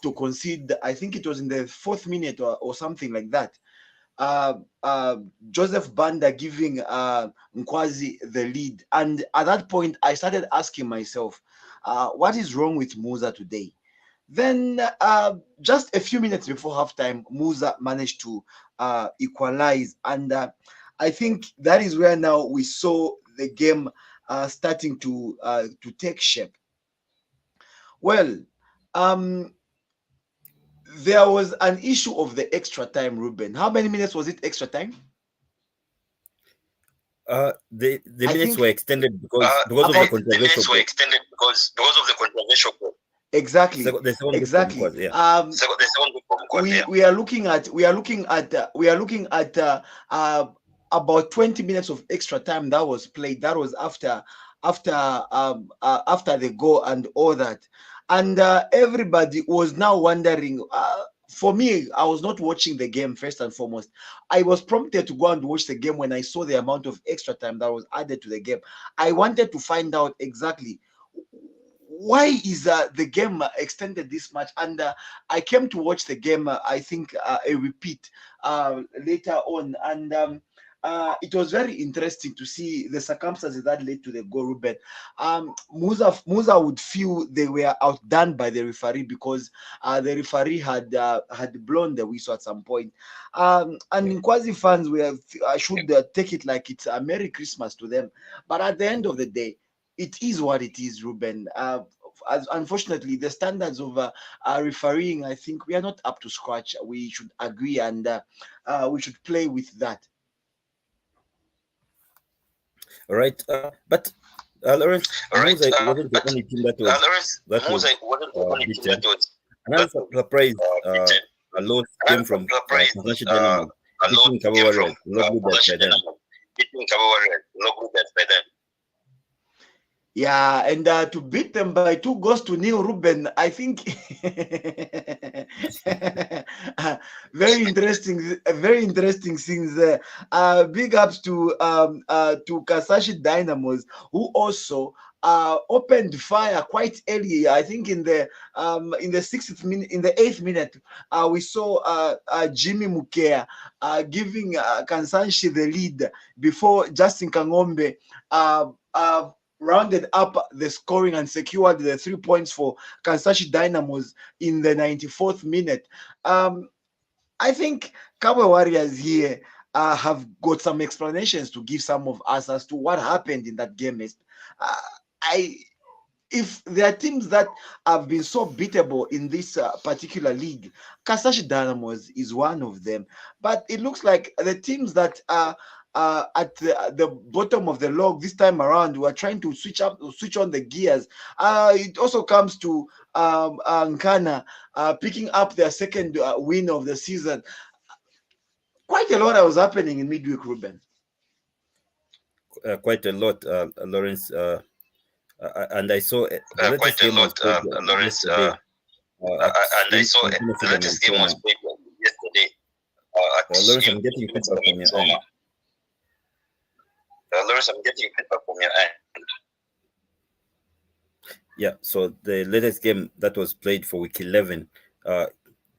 to concede. I think it was in the fourth minute or something like that. Joseph Banda giving Nkwazi the lead. And at that point, I started asking myself, what is wrong with Musa today? Then, just a few minutes before halftime, Musa managed to equalize. And I think that is where now we saw the game starting to take shape. Well, um, there was an issue of the extra time, Ruben. How many minutes was it extra time? The I minutes think were extended because of the about controversial goal. of the controversial goal. Exactly, The second goal from exactly. Kwaz, yeah. The second goal from Kwaz, we are looking at about 20 minutes of extra time that was played. That was after the goal and all that, and everybody was now wondering. For me, I was not watching the game first and foremost. I was prompted to go and watch the game when I saw the amount of extra time that was added to the game. I wanted to find out exactly why is the game extended this much. And I came to watch the game, I think a repeat later on, and it was very interesting to see the circumstances that led to the goal, Ruben. Musa would feel they were outdone by the referee because the referee had blown the whistle at some point. And Nkwazi fans were, I should take it like it's a Merry Christmas to them. But at the end of the day, it is what it is, Ruben. Unfortunately, the standards of refereeing, I think we are not up to scratch. We should agree, and we should play with that. All right. But Lawrence, All right, Musa wasn't the but only team that was Musa wasn't the only team beaten. that Another was surprise beaten. a loss came Another from surprise Kazashi Dynamo a lot beating Cabo came from Warriors, not good as by then. beating Cabo Warriors, not good as by then. Yeah, and to beat them by 2 goals to 0, Ruben, I think very interesting things there. Big ups to Kasashi Dynamos, who also opened fire quite early. I think in the 6th minute, in the 8th minute, we saw Jimmy Mukea giving Kansanshi the lead before Justin Kangombe rounded up the scoring and secured the 3 points for Kansashi Dynamos in the 94th minute. I think Cabo Warriors here have got some explanations to give some of us as to what happened in that game. Uh, I If there are teams that have been so beatable in this particular league, Kasashi Dynamos is one of them. But it looks like the teams that are at the bottom of the log this time around, we are trying to switch on the gears. It also comes to Nkana picking up their second win of the season. Quite a lot was happening in midweek, Ruben. Quite a lot, Lawrence. And I saw the latest Quite a game was lot, played Lawrence. yesterday at And I saw International the Stadium in latest game was Choma. played yesterday Lawrence, I'm getting feedback from your end. Lawrence, I'm getting feedback from your end. Yeah, so the latest game that was played for week 11, that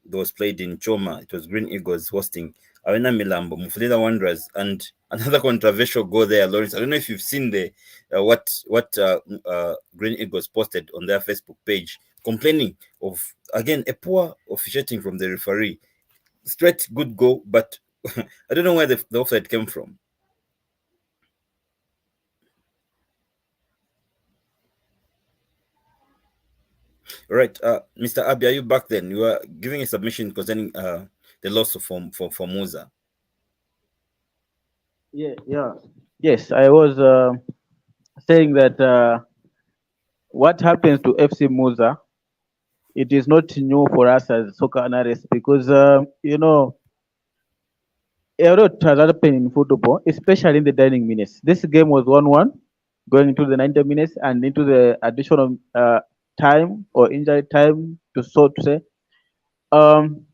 was played in Choma. It was Green Eagles hosting Arena Milambo, Mufulira Wanderers, and another controversial goal there, Lawrence. I don't know if you've seen the what Green Eagles posted on their Facebook page, complaining of again a poor officiating from the referee. Straight good goal, but I don't know where the offside came from. All right, Mr. Abi, are you back then? You are giving a submission concerning the loss of for Musa. Yeah. Yes, I was saying that what happens to FC Musa, it is not new for us as soccer analysts because, a lot has happened in football, especially in the dining minutes. This game was 1-1 going into the 90 minutes and into the additional time or injury time, to so to say. Um,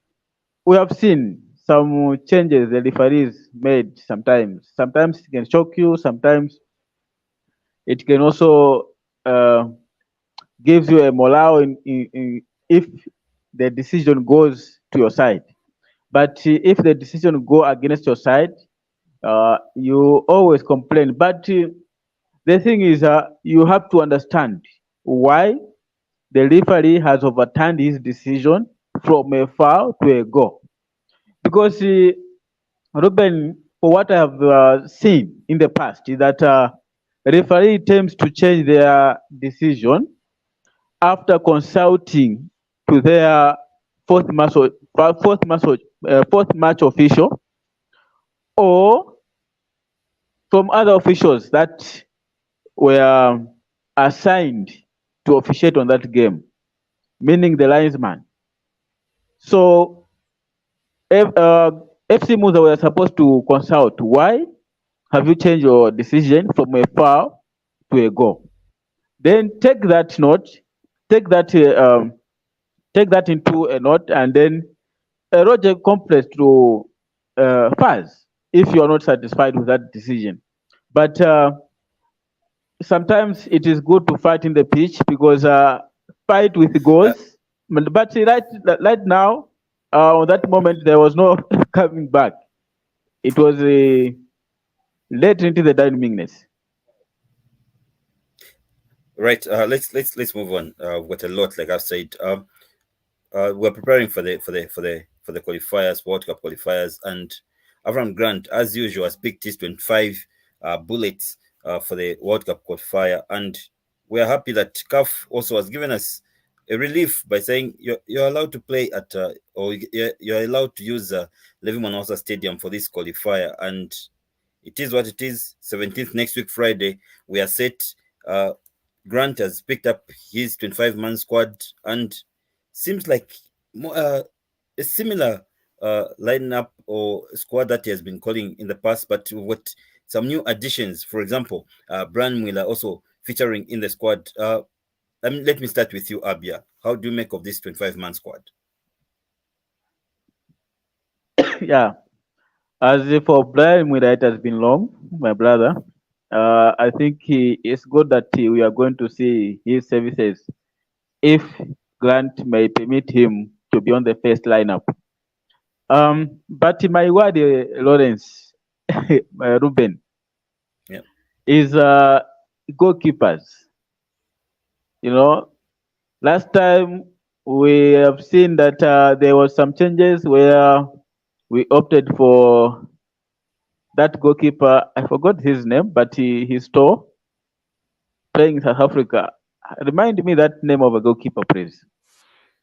we have seen some changes the referees made sometimes. Sometimes it can shock you, sometimes it can also gives you a morale if the decision goes to your side. But if the decision go against your side, you always complain. But the thing is, you have to understand why the referee has overturned his decision from a foul to a goal. Because Ruben, for what I have seen in the past, is that referee attempts to change their decision after consulting to their fourth match official or from other officials that were assigned to officiate on that game, meaning the linesman. So FC Musa were supposed to consult why have you changed your decision from a foul to a goal. Then take that into a note, and then lodge a complaint to FAS if you are not satisfied with that decision. But sometimes it is good to fight in the pitch because fight with goals. But right now, on that moment, there was no coming back. It was late into the dying minutes. Right. Let's move on. We've got a lot, like I've said. We're preparing for the qualifiers, World Cup qualifiers, and Avram Grant, as usual, has picked his 25 bullets for the World Cup qualifier, and we are happy that CAF also has given us a relief by saying you're allowed to play at or you're allowed to use Levi Manasseh Stadium for this qualifier, and it is what it is. 17th next week, Friday, we are set. Grant has picked up his 25-man squad and seems like a similar lineup or squad that he has been calling in the past, but with some new additions. For example, Brian Miller also featuring in the squad. Let me start with you, Abia. How do you make of this 25-man squad? Yeah, as for Brian Miller, it has been long, my brother. I think it's good that we are going to see his services if Grant may permit him to be on the first lineup. But my word, Lawrence, Ruben, Yeah. is goalkeepers. You know, last time we have seen that there was some changes where we opted for that goalkeeper. I forgot his name, but he's tall, playing in South Africa. Remind me that name of a goalkeeper, please.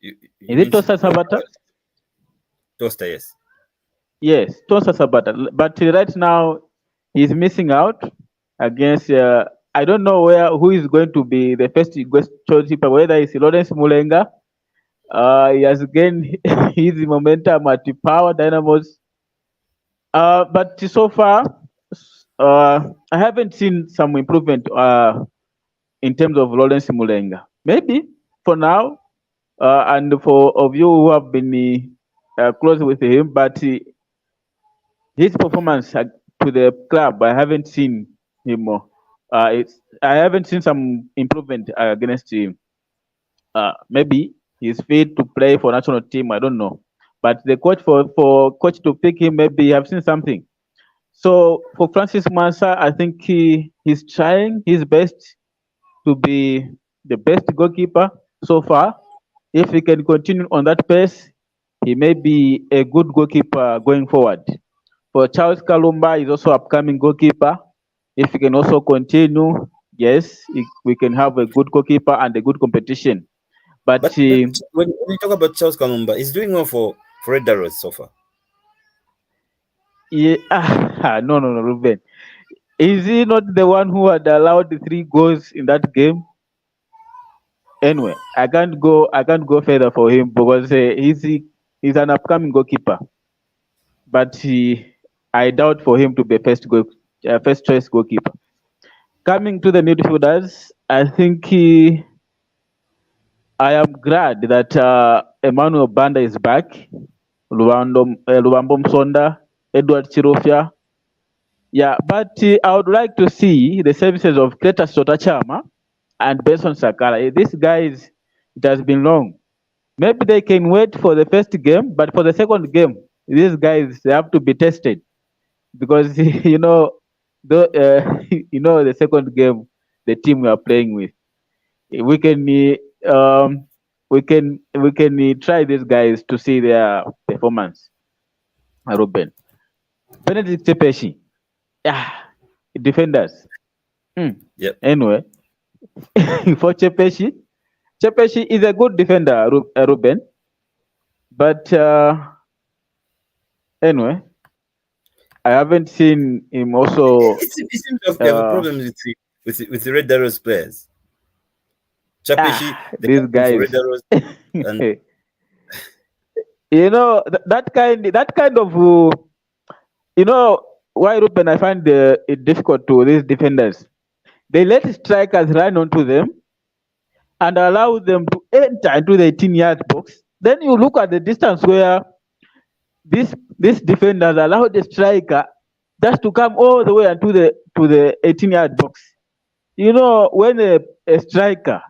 You Is it mentioned Tosa Sabata? Toaster, yes. Yes, Tosa Sabata. But right now, he's missing out against. I don't know who is going to be the first goalkeeper, whether it's Lawrence Mulenga. He has gained his momentum at the Power Dynamos. But so far, I haven't seen some improvement in terms of Lawrence Mulenga. Maybe for now, and for of you who have been close with him, but his performance to the club, I haven't seen him. I haven't seen some improvement against him. Maybe he's fit to play for national team. I don't know, but the coach for coach to pick him, maybe have seen something. So for Francis Mansa, I think he's trying his best to be the best goalkeeper so far. If he can continue on that pace, he may be a good goalkeeper going forward. For Charles Kalumba, is also upcoming goalkeeper. If he can also continue, yes, we can have a good goalkeeper and a good competition. But But when you talk about Charles Kalumba, he's doing well for Red Arrows so far. yeah, no, Ruben. Is he not the one who had allowed the 3 goals in that game? Anyway, I can't go further for him because he's an upcoming goalkeeper. But I doubt for him to be first choice goalkeeper. Coming to the midfielders, I think I am glad that Emmanuel Banda is back. Luambo Msonda, Edward Chirofia. Yeah, but I would like to see the services of Cletus Sotachama and Benson Sakala. These guys, it has been long. Maybe they can wait for the first game, but for the second game, these guys they have to be tested because the second game, the team we are playing with, we can try these guys to see their performance. Ruben, Benedict Tepeshi, yeah, defenders. Hmm. Yep. Anyway, for Chepeshi is a good defender, Ruben. But anyway, I haven't seen him also. It seems to have a Uh, problem with the Red Arrows players. Chapeshi, the these captain for Red guys. Arrows, and That kind of why Ruben I find it difficult to these defenders. They let strikers run onto them and allow them to enter into the 18-yard box. Then you look at the distance where these defenders allow the striker just to come all the way into the 18-yard box. When a striker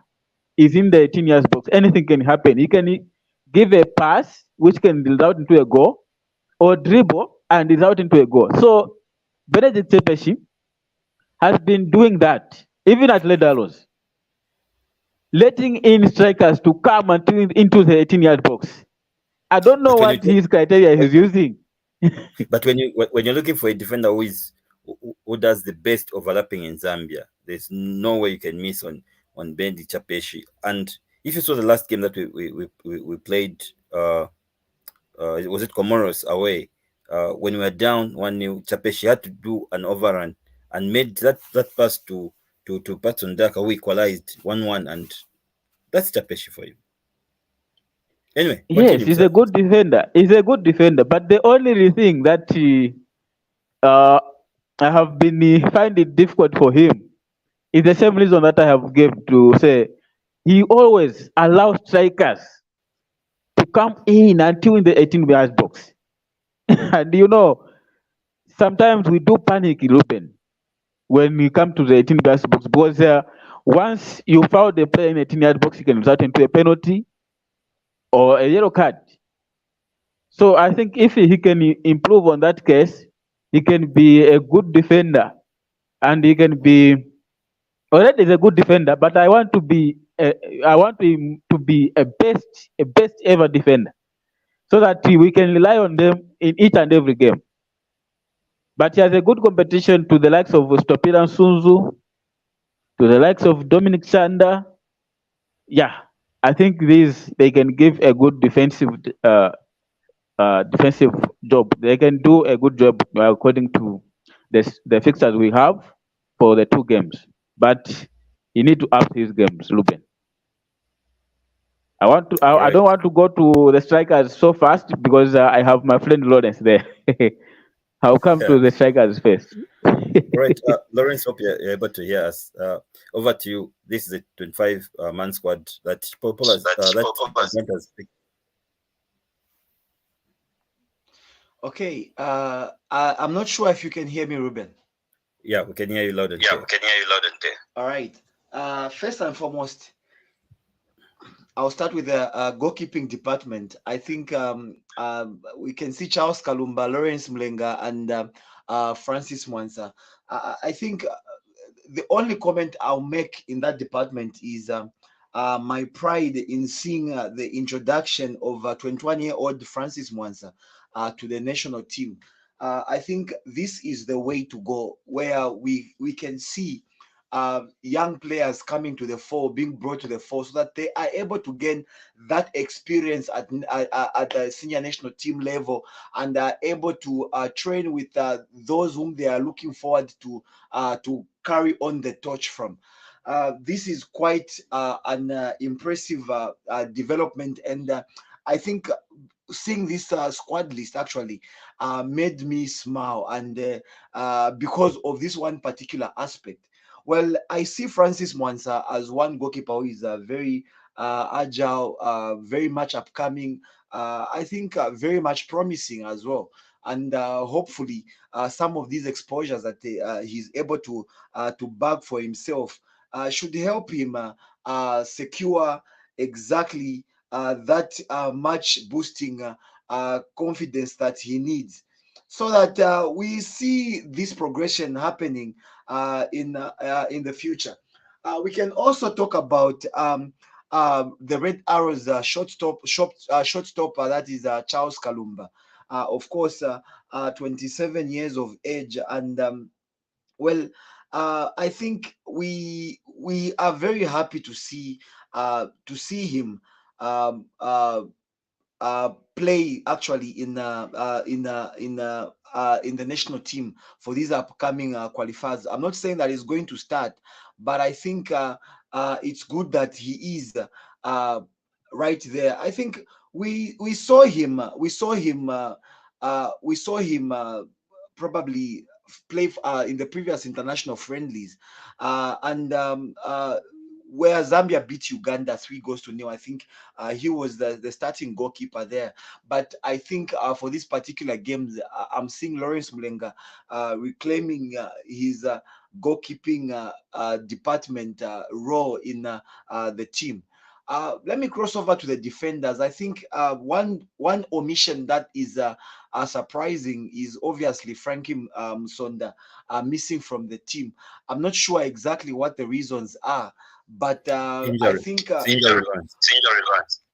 is in the 18 yards box, anything can happen. He can give a pass which can result into a goal, or dribble and result into a goal. So Benedict Tepeshi has been doing that, even at Ledalos, letting in strikers to come into the 18-yard box. I don't know but when you what his criteria but, he's using. but when you're looking for a defender who does the best overlapping in Zambia, there's no way you can miss on Bendi Chapeshi. And if you saw the last game that we played, was it Comoros away? When we were down 1-0, Chapeshi had to do an overrun and made that pass to Patson Daka, who equalized 1-1, and that's Chapeshi for you. Anyway, Yes, continue, he's a sir. good defender. He's a good defender. But the only thing that uh, I have been find it difficult for him is the same reason that I have gave to say he always allows strikers to come in until in the 18 yards box. And sometimes we do panic, Ruben, when we come to the 18 yards box because once you foul the player in 18 yard box, you can result into a penalty or a yellow card. So I think if he can improve on that case, he can be a good defender, and he can be already is a good defender. But I want him to be a best ever defender, so that we can rely on them in each and every game. But he has a good competition to the likes of Stopira Sunzu, to the likes of Dominic Chanda. Yeah, I think these they can give a good defensive job. They can do a good job according to the fixtures we have for the two games. But you need to up these games, Ruben. All I right. don't want to go to the strikers so fast because I have my friend Lawrence there. I'll come Yeah. to the strikers first. All right. Lawrence, hope you're able to hear us. Over to you. This is the 25 man squad that Popol has, that Grant has picked. Okay. I'm not sure if you can hear me, Ruben. Yeah, we can hear you loud and clear. All right. First and foremost, I'll start with the goalkeeping department. I think we can see Charles Kalumba, Lawrence Mlenga, and Francis Mwansa. I think the only comment I'll make in that department is my pride in seeing the introduction of 21-year-old Francis Mwansa to the national team. I think this is the way to go, where we can see young players coming to the fore, being brought to the fore, so that they are able to gain that experience at the senior national team level, and are able to train with those whom they are looking forward to carry on the torch from. This is quite an impressive development, and I think seeing this squad list actually made me smile, and because of this one particular aspect. Well, I see Francis Mwansa as one goalkeeper who is very agile, very much upcoming. I think very much promising as well. And hopefully, some of these exposures that he's able to bag for himself should help him secure exactly that match boosting confidence that he needs, so that we see this progression happening in the future. We can also talk about the Red Arrows shortstopper, that is Charles Kalumba. Of course, 27 years of age, and well, I think we are very happy to see him um, uh, play actually in the national team for these upcoming qualifiers. I'm not saying that he's going to start, but I think it's good that he is uh, right there. I think we saw him we saw him probably play in the previous international friendlies, and where Zambia beat Uganda 3 goals to 0. I think he was the starting goalkeeper there. But I think for this particular game, I'm seeing Lawrence Mulenga reclaiming his goalkeeping department role in the team. Let me cross over to the defenders. I think one omission that is surprising is obviously Frankie Sonda missing from the team. I'm not sure exactly what the reasons are, but I Injury. think It's injury runs.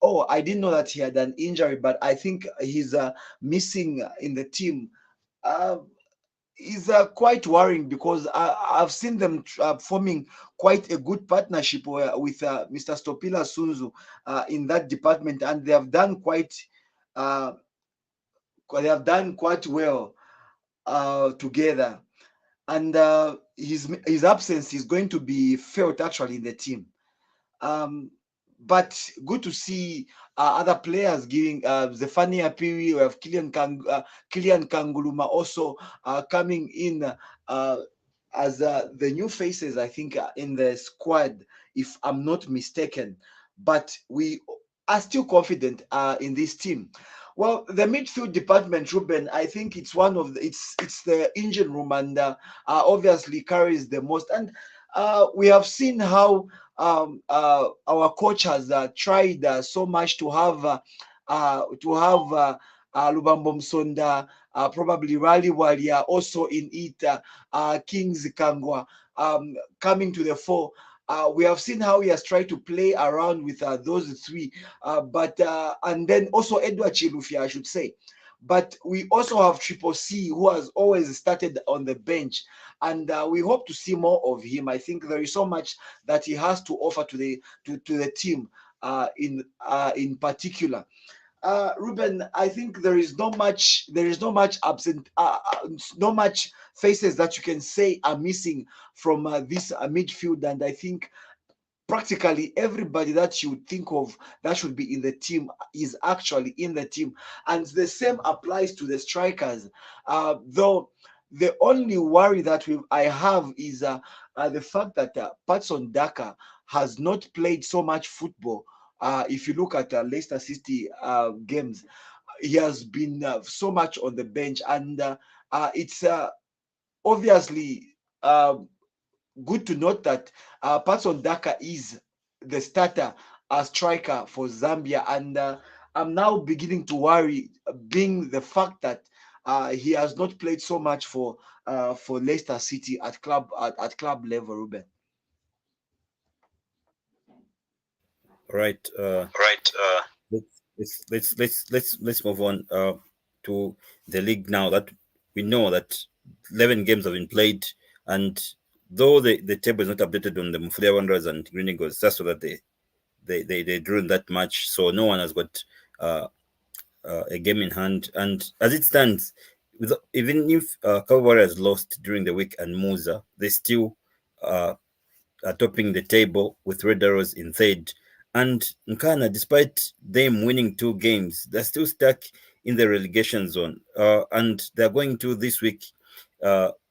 oh, I didn't know that he had an injury, but I think he's missing in the team. Uh, is quite worrying because I've seen them forming quite a good partnership with Mr. Stopila Sunzu in that department, and uh, they have done quite well together. And his absence is going to be felt actually in the team. Um, but good to see other players giving Zefania Apiri. We have Kilian Kanguluma also coming in as the new faces, I think, in the squad, if I'm not mistaken. But we are still confident in this team. Well, the midfield department, Ruben, I think it's one of it's the engine room, and obviously carries the most. And we have seen how our coach has tried so much to have Lubambo Msonda, probably Rally Walia also in it, Kings Kangwa coming to the fore. We have seen how he has tried to play around with those three, but and then also Edward Chilufia, I should say. But we also have Triple C, who has always started on the bench, and we hope to see more of him. I think there is so much that he has to offer to the team in particular. Ruben, I think there is no much absent, no much faces that you can say are missing from this midfield, and I think practically everybody that you think of that should be in the team is actually in the team, and the same applies to the strikers. Though the only worry that I have is the fact that Patson Daka has not played so much football. If you look at Leicester City games, he has been so much on the bench, and it's obviously good to note that Patson Daka is the starter striker for Zambia, and I'm now beginning to worry, being the fact that he has not played so much for Leicester City at club level, Ruben. Right. Right. Let's move on to the league now that we know that 11 games have been played, and though the table is not updated on the Mufulira Wanderers and Green Eagles, just so that they drew in that match, so no one has got uh, a game in hand. And as it stands, even if Cabo Warriors lost during the week and Musa, they still uh, topping the table with Red Arrows in third. And Nkana, despite them winning 2 games, they're still stuck in the relegation zone. And they're going to this week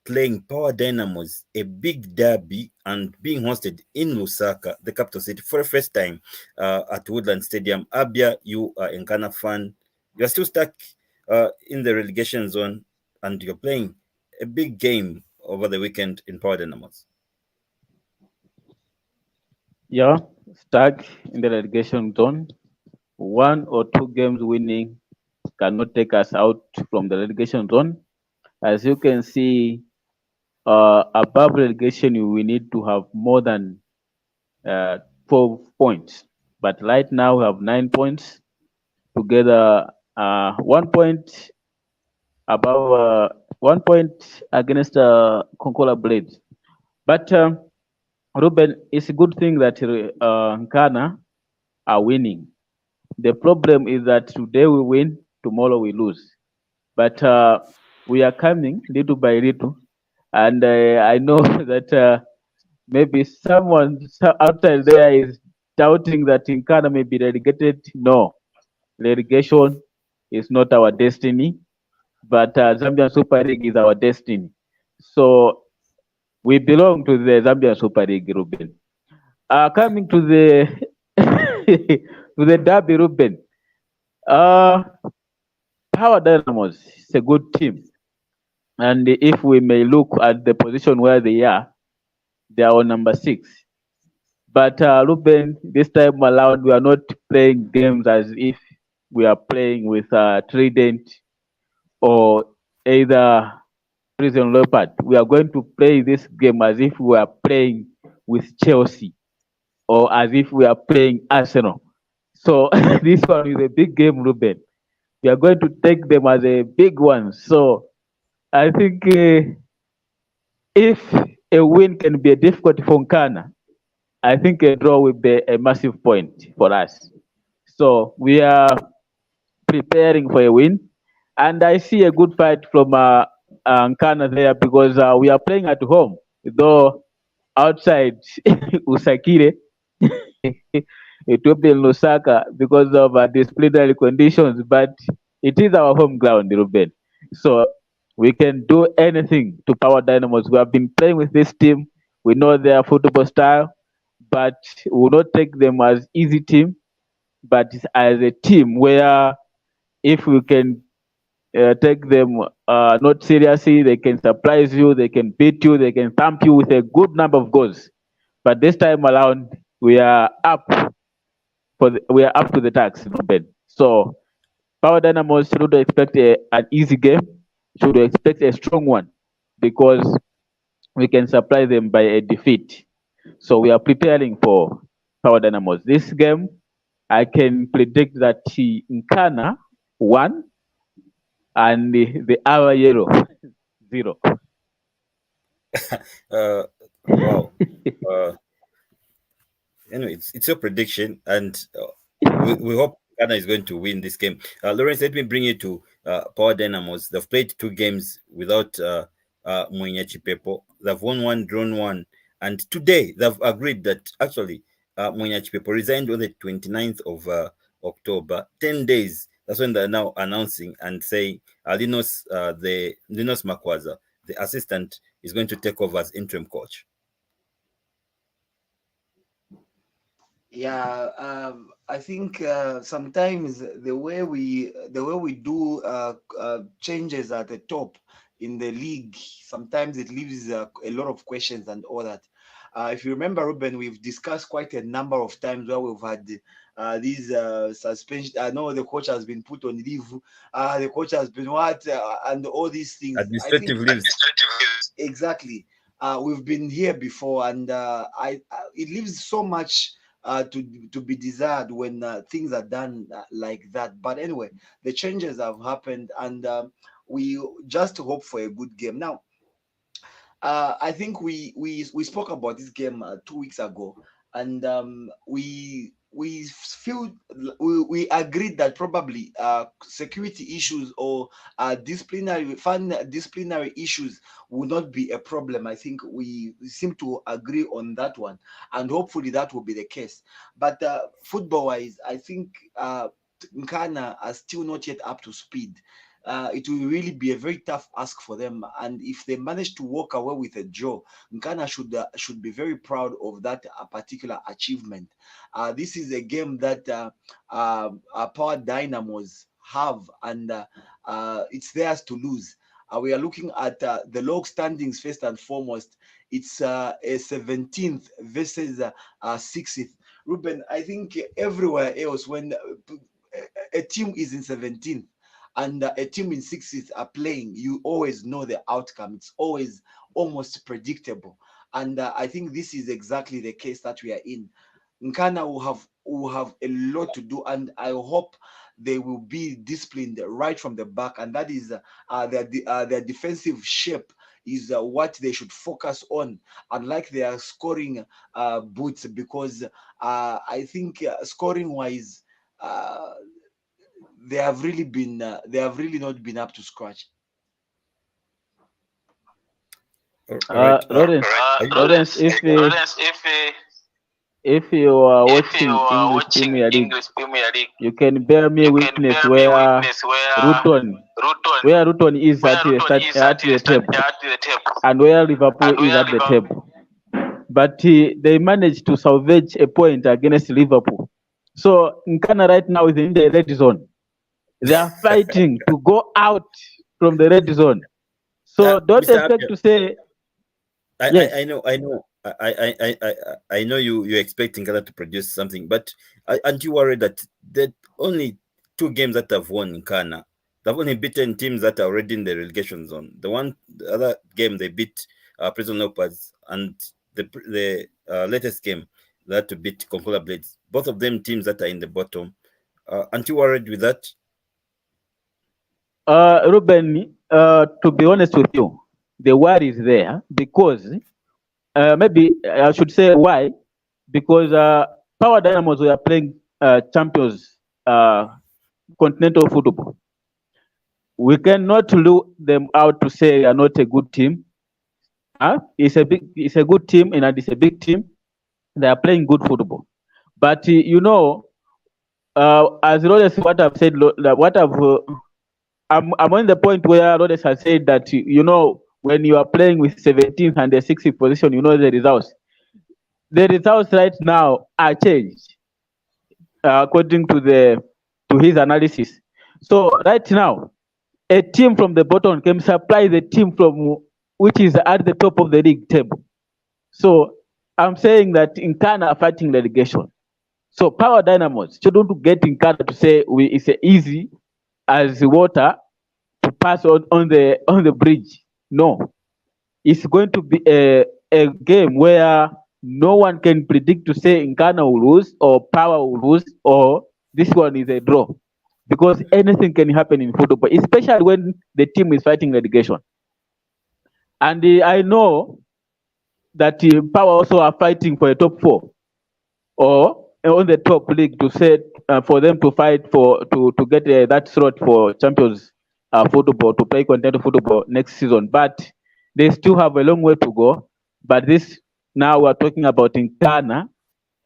playing Power Dynamos, a big derby, and being hosted in Lusaka, the capital city, for the first time at Woodland Stadium. Abia, you are a Nkana fan. You're still stuck in the relegation zone, and you're playing a big game over the weekend in Power Dynamos. Yeah, stuck in the relegation zone. one or two games winning cannot take us out from the relegation zone. As you can see, above relegation, we need to have more than uh, 12 points. But right now, we have 9 points together, 1 point above, 1 point against Concola Blades. But Ruben, it's a good thing that Nkana are winning. The problem is that today we win, tomorrow we lose. But we are coming little by little, and I know that maybe someone outside there is doubting that Nkana may be relegated. No, relegation is not our destiny, but Zambian Super League is our destiny. So we belong to the Zambian Super League, Ruben. Coming to the to the derby, Ruben. Uh, Power Dynamos is a good team, and if we may look at the position where they are on number 6. But Ruben, this time around, we are not playing games as if we are playing with Trident or either Prison Leopard. We are going to play this game as if we are playing with Chelsea or as if we are playing Arsenal. So this one is a big game, Ruben. We are going to take them as a big one. So I think if a win can be a difficult for Nkana, I think a draw will be a massive point for us. So we are preparing for a win, and I see a good fight from Nkana there because we are playing at home, though outside Usakire it will be in Lusaka because of disciplinary conditions, but it is our home ground, Ruben. So we can do anything to Power Dynamos. We have been playing with this team. We know their football style, but we will not take them as easy team, but as a team where if we can take them not seriously, they can surprise you, they can beat you, they can thump you with a good number of goals. But this time around, we are up we are up to the task, Ruben. So Power Dynamos should not expect an easy game. Should expect a strong one because we can supply them by a defeat. So we are preparing for Power Dynamos. This game, I can predict that Nkana won and the Our Yellow 0. Wow. Uh, anyway, it's your prediction, and we hope Ghana is going to win this game. Lawrence, let me bring you to Power Dynamos. They've played 2 games without Mwenyechi Pepo. They've won one, drawn one, and today they've agreed that actually Mwenyechi Pepo resigned on the 29th of October. 10 days. That's when they're now announcing and saying Linus Makwaza, the assistant, is going to take over as interim coach. Yeah, I think sometimes the way we do changes at the top in the league, sometimes it leaves a lot of questions and all that. If you remember, Ruben, we've discussed quite a number of times where we've had these suspension. I know the coach has been put on leave. The coach has been what, and all these things. I think Administrative leaves. exactly. We've been here before, and it leaves so much to be desired when things are done like that. But anyway, the changes have happened, and we just hope for a good game. Now, I think we spoke about this game 2 weeks ago, and we agreed that probably security issues or disciplinary issues will not be a problem. I think we seem to agree on that one, and hopefully that will be the case. But football wise, I think Nkana are still not yet up to speed. It will really be a very tough ask for them. And if they manage to walk away with a draw, Nkana should be very proud of that particular achievement. This is a game that Power Dynamos have, and it's theirs to lose. We are looking at the log standings first and foremost. It's a 17th versus 6th. Ruben, I think everywhere else, when a team is in 17th and a team in 60th are playing, you always know the outcome. It's always almost predictable. And I think this is exactly the case that we are in. Nkana will have a lot to do, and I hope they will be disciplined right from the back, and that is their defensive shape is what they should focus on, unlike their scoring boots, because I think scoring wise, uh, they have really not been up to scratch. All right. Lawrence, Are you, Lawrence, if you are watching English Premier League, you can bear me witness where Luton is at the table, and where Liverpool is at the table. But they managed to salvage a point against Liverpool. So Nkana right now is in the red zone. They are fighting to go out from the red zone. So don't Mr. expect Abia, to say yes. I know you're expecting Ghana to produce something, but aren't you worried that the only two games that have won in Ghana, they've only beaten teams that are already in the relegation zone. The other game they beat Prison Leopards, and the latest game they had to beat Concola Blades. Both of them teams that are in the bottom. Aren't you worried with that? Ruben, to be honest with you, the worry is there because maybe I should say why, because Power Dynamos were playing champions continental football. We cannot rule them out to say they are not a good team. It's a good team and it's a big team. They are playing good football, but as long as what I've said, I'm on the point where Rhodes has said that when you are playing with 17th and the 60th position, you know the results. The results right now are changed according to his analysis. So right now, a team from the bottom can supply the team from which is at the top of the league table. So I'm saying that Nkana are fighting relegation. So Power Dynamos shouldn't get Nkana to say it's easy as water to pass on the bridge. No, it's going to be a game where no one can predict to say Nkana will lose or Power will lose or this one is a draw, because anything can happen in football, especially when the team is fighting relegation. And I know that Power also are fighting for a top four or on the top league to set for them to fight to get that slot for Champions football, to play continental football next season. But they still have a long way to go. But this now we're talking about in Ghana,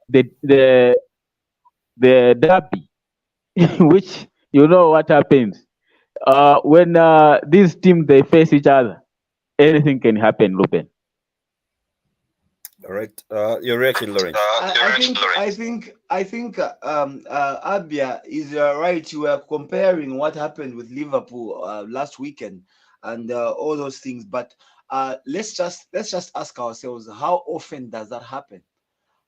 the derby, which you know what happens when these teams they face each other. Anything can happen, Ruben. All right. Your reaction, Lawrence. I think Abia is right. You were comparing what happened with Liverpool last weekend and all those things, but let's just ask ourselves, how often does that happen?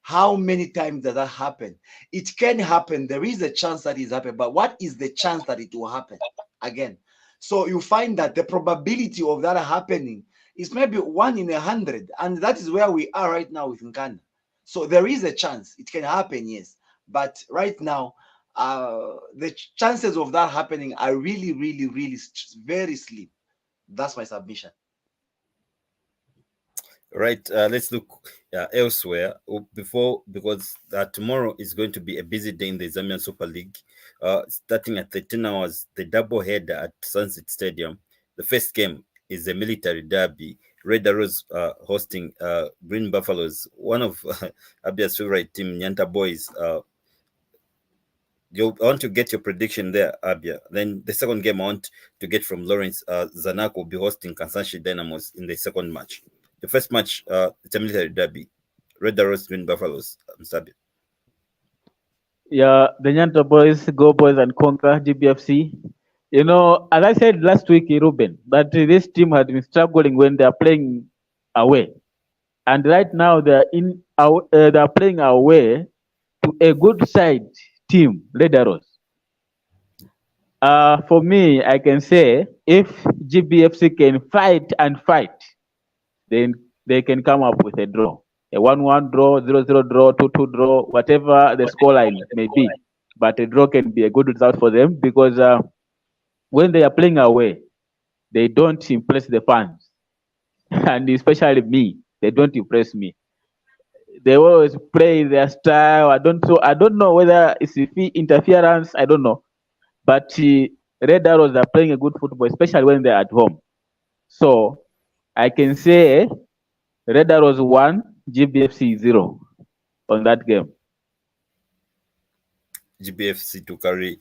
How many times does that happen? It can happen. There is a chance that it happen, but what is the chance that it will happen again? So you find that the probability of that happening is maybe 1 in 100, and that is where we are right now with Nkana. So there is a chance it can happen, yes, but right now the chances of that happening are really, really, really very slim. That's my submission. Right. Let's look elsewhere because tomorrow is going to be a busy day in the Zambian Super League. Starting at 13 hours, the double header at Sunset Stadium. The first game is the military derby. Red Arrows hosting Green Buffaloes, one of Abia's favorite team, Nyanta Boys. I want to get your prediction there, Abia. Then the second game I want to get from Lawrence. Zanaco will be hosting Kansanshi Dynamos in the second match. The first match, it's a military derby. Red Arrows, Green Buffaloes. Mr. Abia. Yeah, the Nyanta Boys, Go Boys and Conquer, GBFC. As I said last week, Ruben, that this team had been struggling when they are playing away, and right now they are playing away to to a good side team, Red Arrows. For me, I can say if GBFC can fight and fight, then they can come up with a draw. A 1-1 draw, 0-0 draw, 2-2 draw, whatever the scoreline may be. But a draw can be a good result for them because when they are playing away, they don't impress the fans. And especially me, they don't impress me. They always play their style. I don't know whether it's interference. I don't know, but Red Arrows are playing a good football, especially when they're at home. So I can say Red Arrows 1, GBFC 0 on that game. GBFC to carry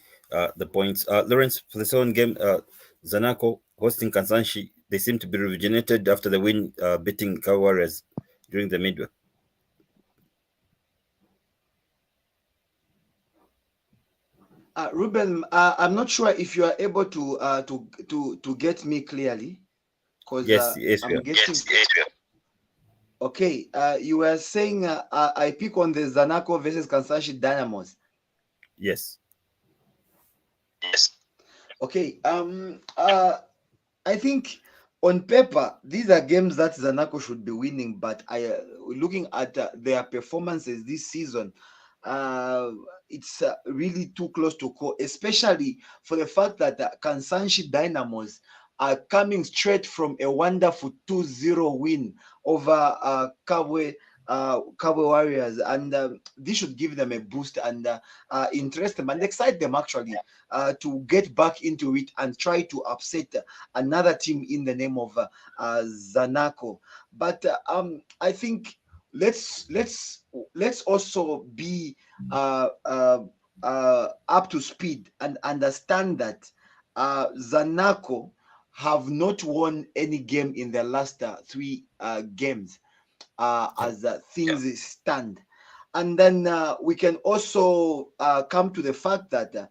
the points. Lawrence, for the second game, Zanaco hosting Kansanshi. They seem to be rejuvenated after the win, beating Cow Warriors during the midweek. Ruben, I'm not sure if you are able to get me clearly, because Yes, I'm we are. getting. Okay, you were saying I pick on the Zanaco versus Kansashi Dynamos. Yes. Okay, I think on paper these are games that Zanaco should be winning, but looking at their performances this season, it's really too close to call, especially for the fact that Kansanshi Dynamos are coming straight from a wonderful 2-0 win over Kabwe Warriors, and this should give them a boost and interest them and excite them actually to get back into it and try to upset another team in the name of Zanaco. But I think let's also be up to speed and understand that Zanaco have not won any game in their last three games as things stand. And then we can also come to the fact that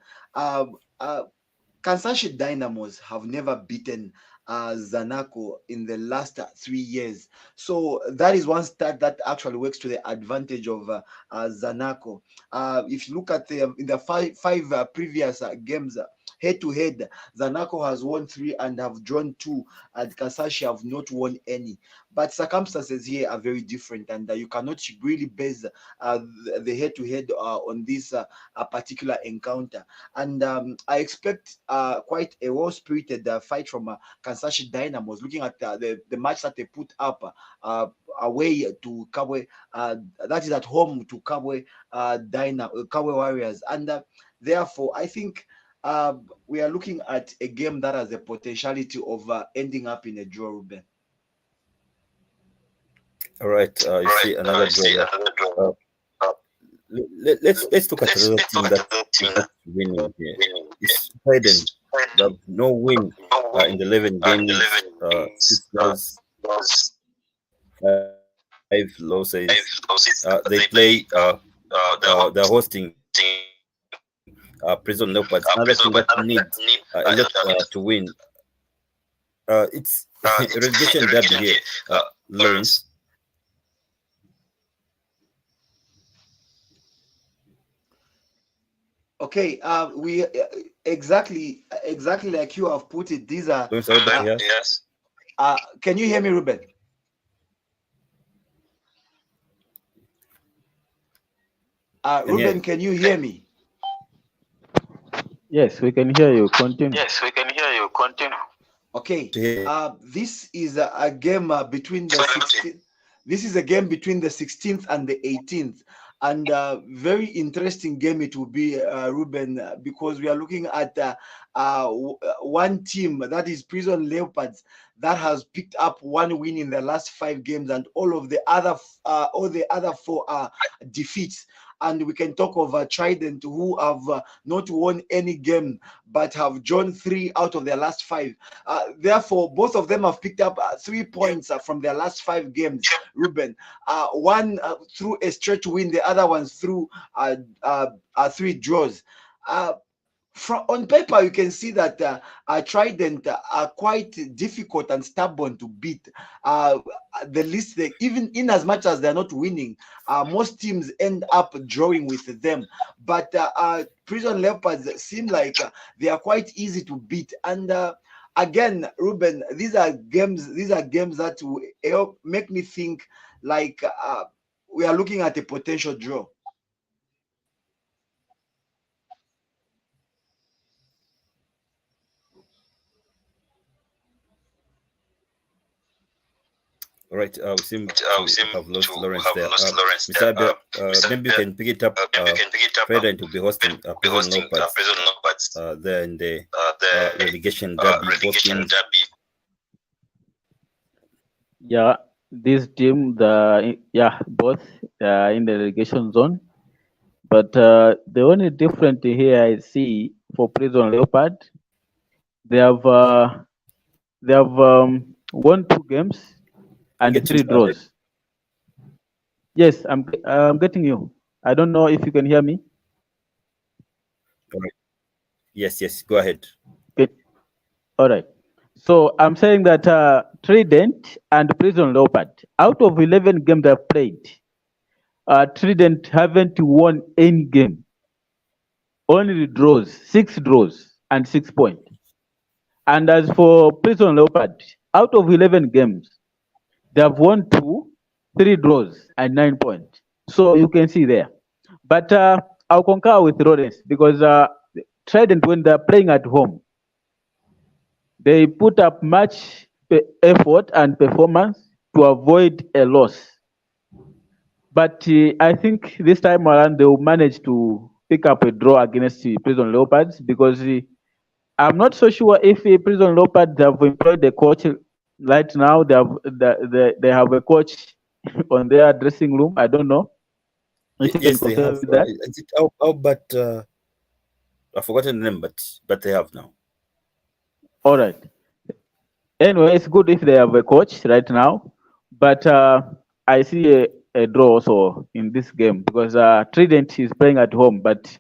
Kansashi Dynamos have never beaten Zanaco in the last 3 years. So that is one stat that actually works to the advantage of Zanaco. If you look at in the five previous games, head to head, Zanaco has won 3 and have drawn 2, and Kansashi have not won any. But circumstances here are very different, and you cannot really base the head to head on this particular encounter. And I expect quite a well-spirited fight from Kansashi Dynamos. Looking at the match that they put up away to Kabwe, that is at home to Kabwe Kabwe Warriors, and therefore I think we are looking at a game that has the potentiality of ending up in a draw, Ruben. All right. You see another draw there. Let's look at another team that is not winning here. It's Sweden. They have no win in the 11 games, 6 draws, 5 losses. They play. They're hosting Prison Leopards. Another team that needs a lot to win. It's a relegation derby here, Lawrence. Okay, we exactly like you have put it. These are. Lawrence, yes. Can you hear me, Ruben? Ruben, can you hear me? Yes, we can hear you. Continue. Okay. This is a game between the 16th. This is a game between the 16th and the 18th, and very interesting game it will be, Ruben, because we are looking at one team, that is Prison Leopards, that has picked up 1 win in the last 5 games, and all the other 4 are defeats. And we can talk of Trident, who have not won any game but have drawn 3 out of their last 5. Therefore, both of them have picked up 3 points from their last 5 games, Ruben. One through a stretch win, the other one through 3 draws. on paper, you can see that Trident are quite difficult and stubborn to beat. The least, even in as much as they're not winning, most teams end up drawing with them. But Prison Leopards seem like they are quite easy to beat. And again, Ruben, these are games. These are games that will help make me think like we are looking at a potential draw. All right, we seem to have lost Lawrence there. Mr. Abia, maybe you can pick it up. Trident will be hosting Prison Leopards there in the relegation derby. Both teams. Yeah, this team, both in the relegation zone. But the only difference here I see for Prison Leopard, they have won 2 games and 3 draws. Yes, I'm getting you. I don't know if you can hear me. All right. Yes, go ahead. Okay. All right. So I'm saying that Trident and Prison Leopard, out of 11 games they've played, Trident haven't won any game. Only draws, 6 draws and 6 points. And as for Prison Leopard, out of 11 games, they have won 2, 3 draws and 9 points. So you can see there. But I'll concur with Lawrence because Trident, when they're playing at home, they put up much effort and performance to avoid a loss. But I think this time around they will manage to pick up a draw against the Prison Leopards because I'm not so sure if Prison Leopards have employed a coach right now. They have a coach on their dressing room. I don't know. Yes, they have. But I've forgotten the name, but they have now. All right. Anyway, it's good if they have a coach right now, but I see a draw also in this game because Trident is playing at home, but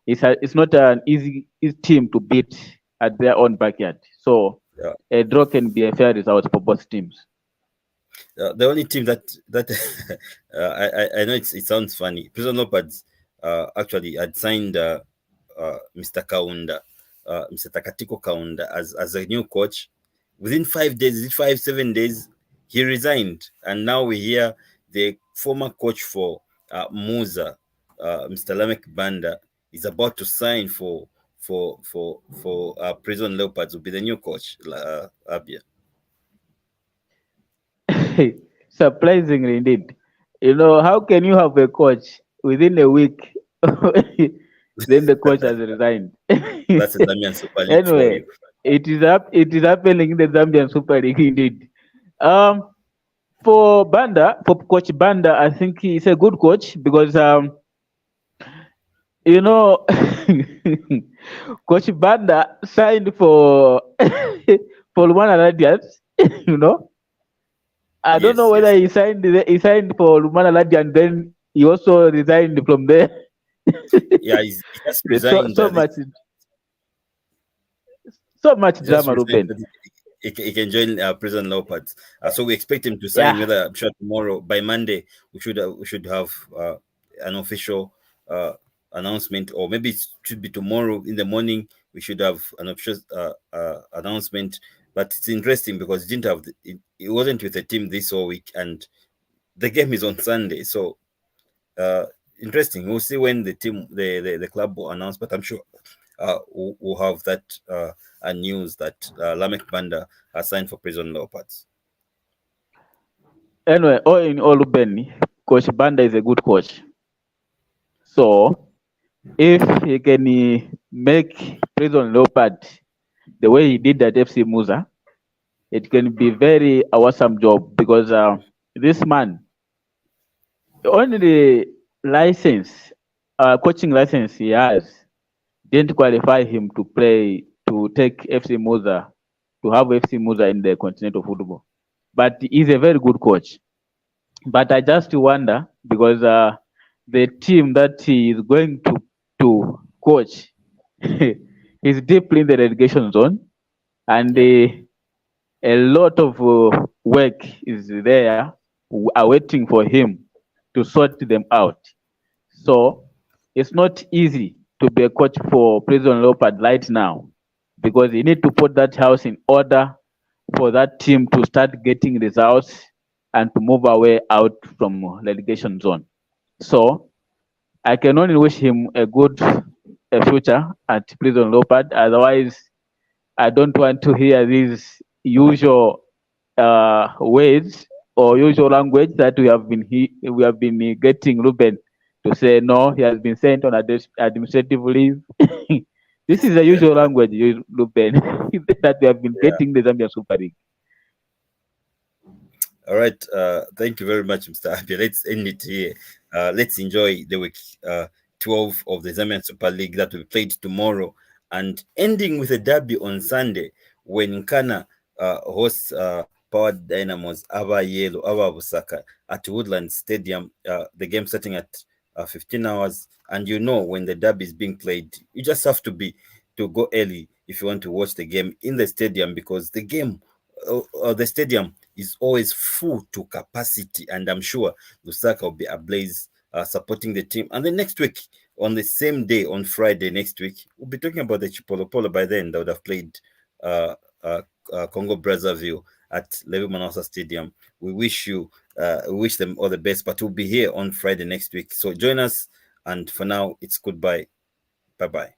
it's not an easy team to beat at their own backyard. So a draw can be a fair result for both teams. The only team that I know it sounds funny. Prison Leopards actually had signed Mr. Kaunda, Mr. Takatiko Kaunda as a new coach. Within 5 days, 7 days, he resigned, and now we hear the former coach for Musa, Mr. Lamek Banda, is about to sign for Prison Leopards. Will be the new coach, Abia. Surprisingly, indeed. How can you have a coach within a week? Then the coach has resigned. That's a Zambian Super League anyway, for you. It is happening in the Zambian Super League indeed. For Coach Banda, I think he's a good coach because Coach Banda signed for for Lumana Radiance. I don't know whether he signed for Lumana Radiance, then he also resigned from there. Yeah, he just resigned. So much drama, Ruben. He can join Prison Leopards. So we expect him to sign. Whether I'm sure tomorrow, by Monday, we should have an official announcement, or maybe it should be tomorrow in the morning. We should have an official announcement. But it's interesting because it wasn't with the team this whole week, and the game is on Sunday. So interesting. We'll see when the club will announce. But I'm sure we'll have that news that Lamek Banda has signed for Prison Leopards. Anyway, all in all, Ben, Coach Banda is a good coach. So if he can make Prison Leopard the way he did at FC Musa, it can be very awesome job because this man, only the coaching license he has didn't qualify him to take FC Musa, to have FC Musa in the continental football. But he's a very good coach. But I just wonder because the team that he is going to coach He's deeply in the relegation zone, and Yeah. a lot of work is there awaiting for him to sort them out. So it's not easy to be a coach for Prison Leopard right now because you need to put that house in order for that team to start getting results and to move away out from relegation zone. So I can only wish him a good future at Prison Leopard. Otherwise, I don't want to hear these usual words or usual language that we have been getting Ruben to say no, he has been sent on administrative leave. This is the usual language, Ruben, that we have been Yeah. getting the Zambia Super League. All right. Thank you very much, Mr. Abia. Let's end it here. Let's enjoy the week 12 of the Zambian Super League that will be played tomorrow and ending with a derby on Sunday when Nkana hosts Powered Dynamos Aba Yellow, Aba Busaka at Woodland Stadium. The game starting at 15 hours. And you know, when the derby is being played, you just have to go early if you want to watch the game in the stadium because the stadium is always full to capacity, and I'm sure Lusaka will be ablaze supporting the team. And then next week, on the same day, on Friday next week, we'll be talking about the Chipolopolo. By then, they would have played uh, Congo Brazzaville at Levi Manasa Stadium. We wish them all the best, but we'll be here on Friday next week. So join us, and for now, it's goodbye. Bye bye.